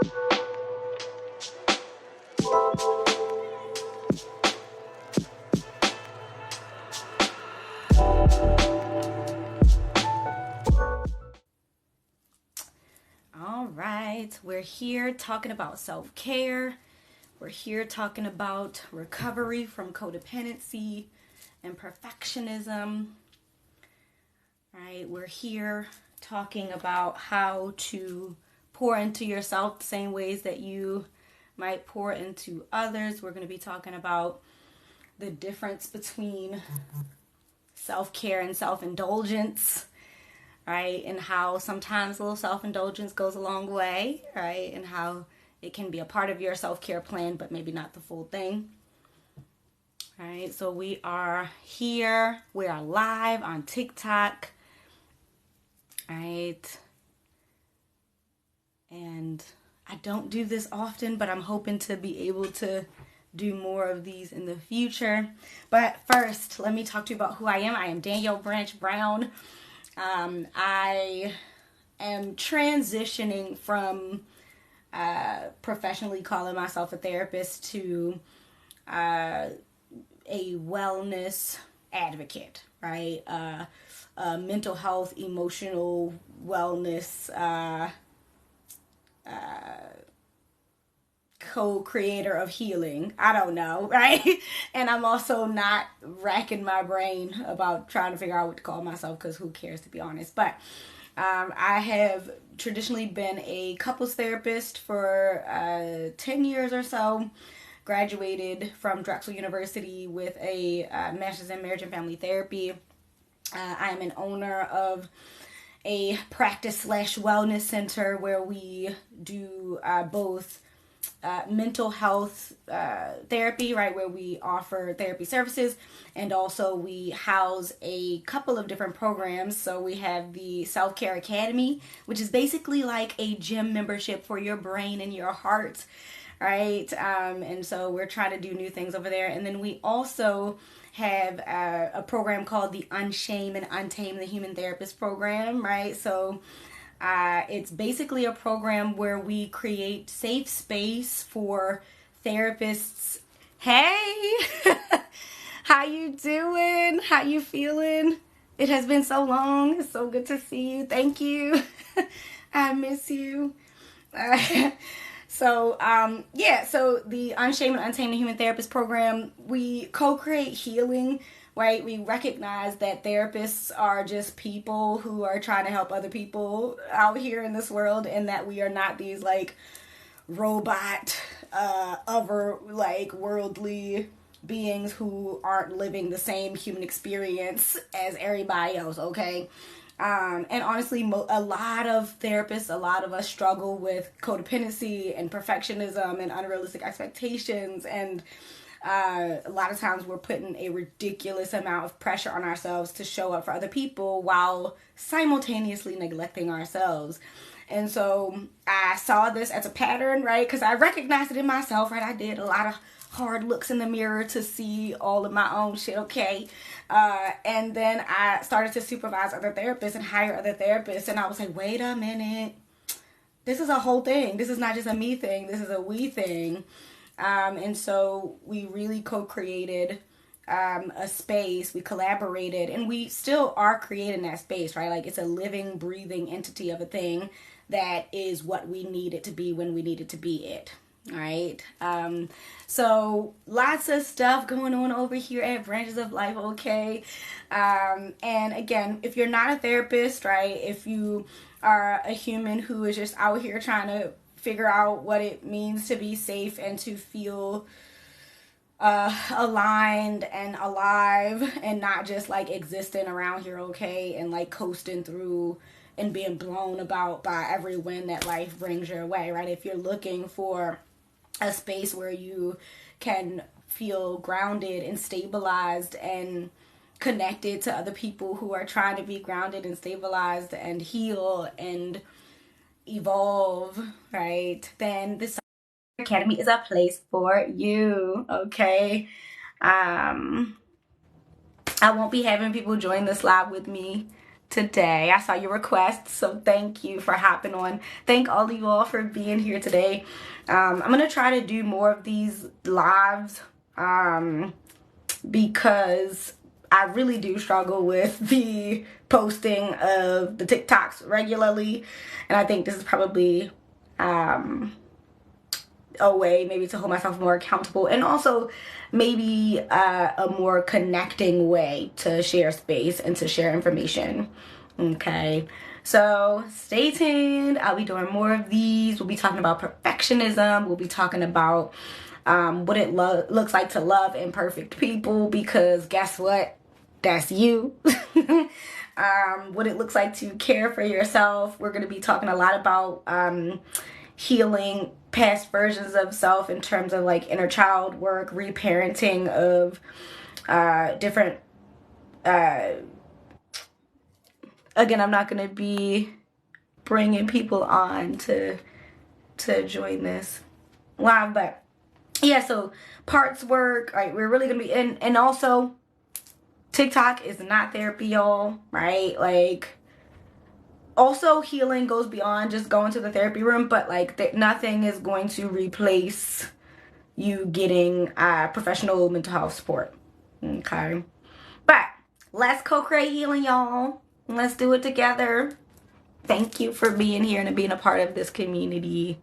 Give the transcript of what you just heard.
All right, we're here talking about self-care. We're here talking about recovery from codependency and perfectionism. Right, we're here talking about how to pour into yourself the same ways that you might pour into others. We're going to be talking about the difference between self-care and self-indulgence, right? And how sometimes a little self-indulgence goes a long way, right? And how it can be a part of your self-care plan, but maybe not the full thing. All right, so we are here. We are live on TikTok. All right. And I don't do this often, but I'm hoping to be able to do more of these in the future. But first, let me talk to you about who I am. I am Danielle Branche-Brown. I am transitioning from professionally calling myself a therapist to a wellness advocate, right? Mental health, emotional wellness co-creator of healing. I don't know, right? And I'm also not racking my brain about trying to figure out what to call myself, because who cares, to be honest. But I have traditionally been a couples therapist for 10 years or so. Graduated from Drexel University with a master's in marriage and family therapy. I am an owner of a practice / wellness center where we do both mental health therapy, right, where we offer therapy services, and also we house a couple of different programs. So we have the Self-Care Academy, which is basically like a gym membership for your brain and your heart, right? And so we're trying to do new things over there. And then we also have a program called the Unshame and Untame the Human Therapist program, right? So it's basically a program where we create safe space for therapists. Hey, how you doing? How you feeling? It has been so long. It's so good to see you. Thank you. I miss you. So the Unshame and Untame the Human Therapist program, we co-create healing, right? We recognize that therapists are just people who are trying to help other people out here in this world, and that we are not these like robot, other like worldly beings who aren't living the same human experience as everybody else, okay? And honestly, a lot of therapists, a lot of us struggle with codependency and perfectionism and unrealistic expectations. And a lot of times we're putting a ridiculous amount of pressure on ourselves to show up for other people while simultaneously neglecting ourselves. And so I saw this as a pattern, right? Because I recognized it in myself, right? I did a lot of hard looks in the mirror to see all of my own shit, okay? And then I started to supervise other therapists and hire other therapists. And I was like, wait a minute. This is a whole thing. This is not just a me thing. This is a we thing. And so we really co-created a space. We collaborated, and we still are creating that space, right? Like, it's a living, breathing entity of a thing that is what we need it to be when we need it to be it. All right. So lots of stuff going on over here at Branches of Life, okay? And again, if you're not a therapist, right, if you are a human who is just out here trying to figure out what it means to be safe and to feel aligned and alive and not just like existing around here, okay, and like coasting through and being blown about by every wind that life brings your way, right? If you're looking for a space where you can feel grounded and stabilized and connected to other people who are trying to be grounded and stabilized and heal and evolve, right, then this Academy is a place for you, okay? I won't be having people join this live with me today. I saw your request, so thank you for hopping on. Thank all of you all for being here today. I'm going to try to do more of these lives because I really do struggle with the posting of the TikToks regularly, and I think this is probably a way maybe to hold myself more accountable, and also maybe a more connecting way to share space and to share information. Okay, so stay tuned. I'll be doing more of these. We'll be talking about perfectionism. We'll be talking about what it looks like to love imperfect people, because guess what? That's you. What it looks like to care for yourself. We're going to be talking a lot about healing past versions of self in terms of like inner child work, reparenting of different again, I'm not going to be bringing people on to join this live, but yeah, so parts work, right? We're really going to be and also TikTok is not therapy, y'all, right? Like, also healing goes beyond just going to the therapy room, but like nothing is going to replace you getting professional mental health support. Okay, but let's co-create healing, y'all. Let's do it together. Thank you for being here and being a part of this community.